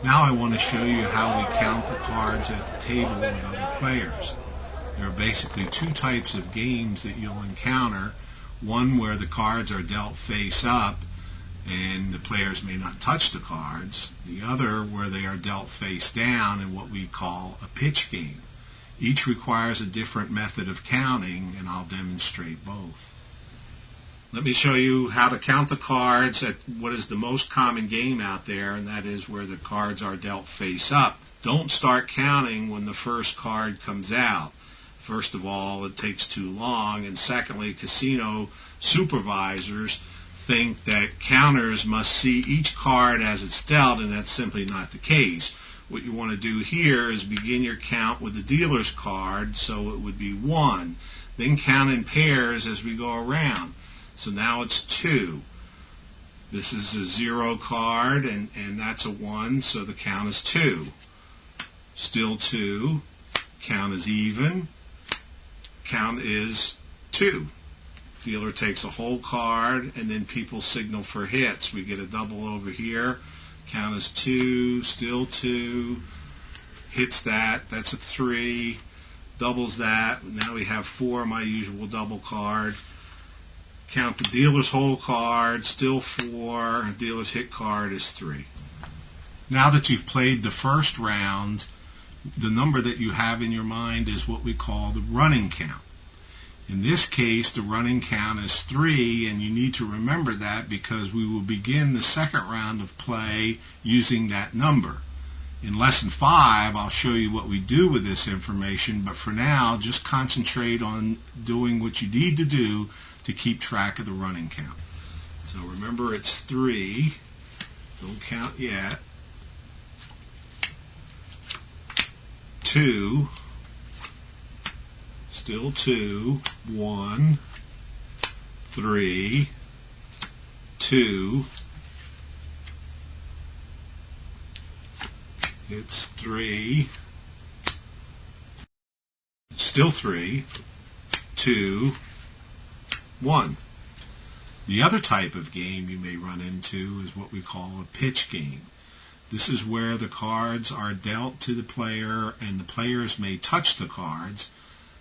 Now I want to show you how we count the cards at the table with other players. There are basically two types of games that you'll encounter. One where the cards are dealt face up and the players may not touch the cards. The other where they are dealt face down in what we call a pitch game. Each requires a different method of counting, and I'll demonstrate both. Let me show you how to count the cards at what is the most common game out there, and that is where the cards are dealt face up. Don't start counting when the first card comes out. First of all, it takes too long, and secondly, casino supervisors think that counters must see each card as it's dealt, and that's simply not the case. What you want to do here is begin your count with the dealer's card, so it would be 1. Then count in pairs as we go around. So now it's 2. This is a 0 card, and that's a 1, so the count is 2. Still 2. Count is even. Count is 2. Dealer takes a whole card, and then people signal for hits. We get a double over here. Count is 2, still 2. Hits that. That's a 3. Doubles that. Now we have 4, my usual double card. Count the dealer's whole card, still 4. Dealer's hit card is 3. Now that you've played the first round, the number that you have in your mind is what we call the running count. In this case, the running count is 3, and you need to remember that because we will begin the second round of play using that number. In Lesson 5, I'll show you what we do with this information, but for now, just concentrate on doing what you need to do to keep track of the running count. So remember, it's 3. Don't count yet. 2. Still 2. 1. 3. 2. It's 3. Still 3. 2. 1. The other type of game you may run into is what we call a pitch game. This is where the cards are dealt to the player and the players may touch the cards.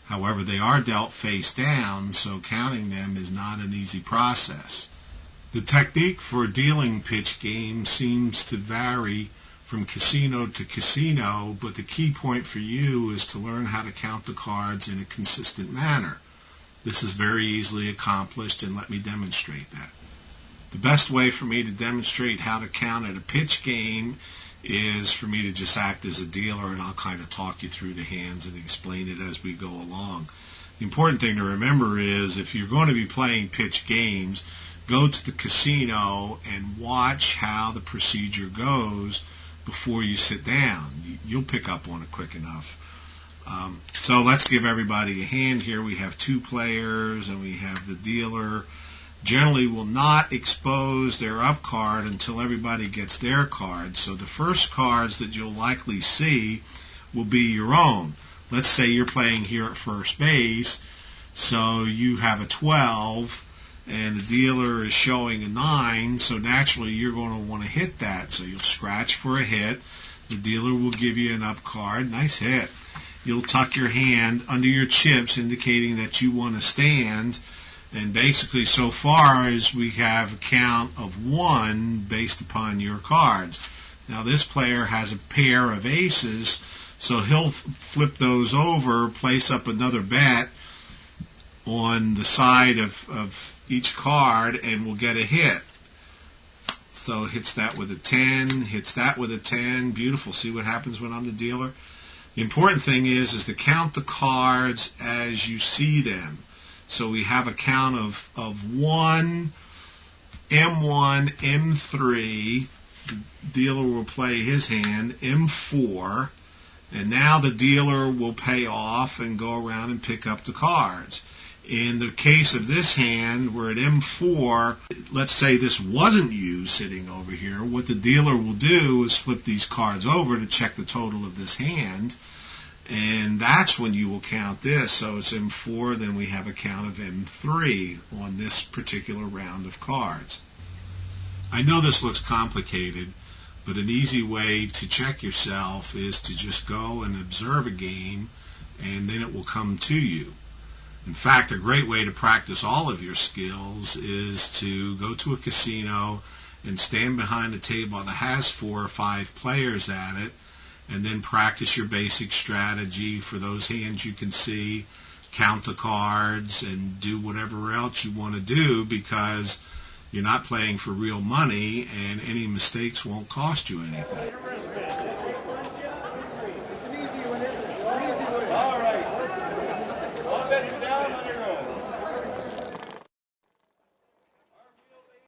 However, they are dealt face down, so counting them is not an easy process. The technique for dealing pitch games seems to vary from casino to casino, but the key point for you is to learn how to count the cards in a consistent manner. This is very easily accomplished, and let me demonstrate that. The best way for me to demonstrate how to count at a pitch game is for me to just act as a dealer, and I'll kind of talk you through the hands and explain it as we go along. The important thing to remember is if you're going to be playing pitch games, go to the casino and watch how the procedure goes before you sit down. You'll pick up on it quick enough. So let's give everybody a hand here. We have 2 players and we have the dealer. Generally will not expose their up card until everybody gets their card. So the first cards that you'll likely see will be your own. Let's say you're playing here at first base, so you have a 12 and the dealer is showing a 9, so naturally you're going to want to hit that. So you'll scratch for a hit. The dealer will give you an up card. Nice hit. You'll tuck your hand under your chips, indicating that you want to stand. And basically, so far as we have a count of 1 based upon your cards. Now this player has a pair of aces, so he'll flip those over, place up another bet on the side of each card, and will get a hit. So hits that with a 10, hits that with a 10. Beautiful. See what happens when I'm the dealer? The important thing is to count the cards as you see them. So we have a count of 1, M1, M3. The dealer will play his hand, M4. And now the dealer will pay off and go around and pick up the cards. In the case of this hand, we're at M4. Let's say this wasn't you sitting over here. What the dealer will do is flip these cards over to check the total of this hand. And that's when you will count this. So it's M4, then we have a count of M3 on this particular round of cards. I know this looks complicated, But an easy way to check yourself is to just go and observe a game, and then it will come to you. In fact, a great way to practice all of your skills is to go to a casino and stand behind a table that has 4 or 5 players at it, and then practice your basic strategy for those hands you can see, count the cards, and do whatever else you want to do, because you're not playing for real money, and any mistakes won't cost you anything.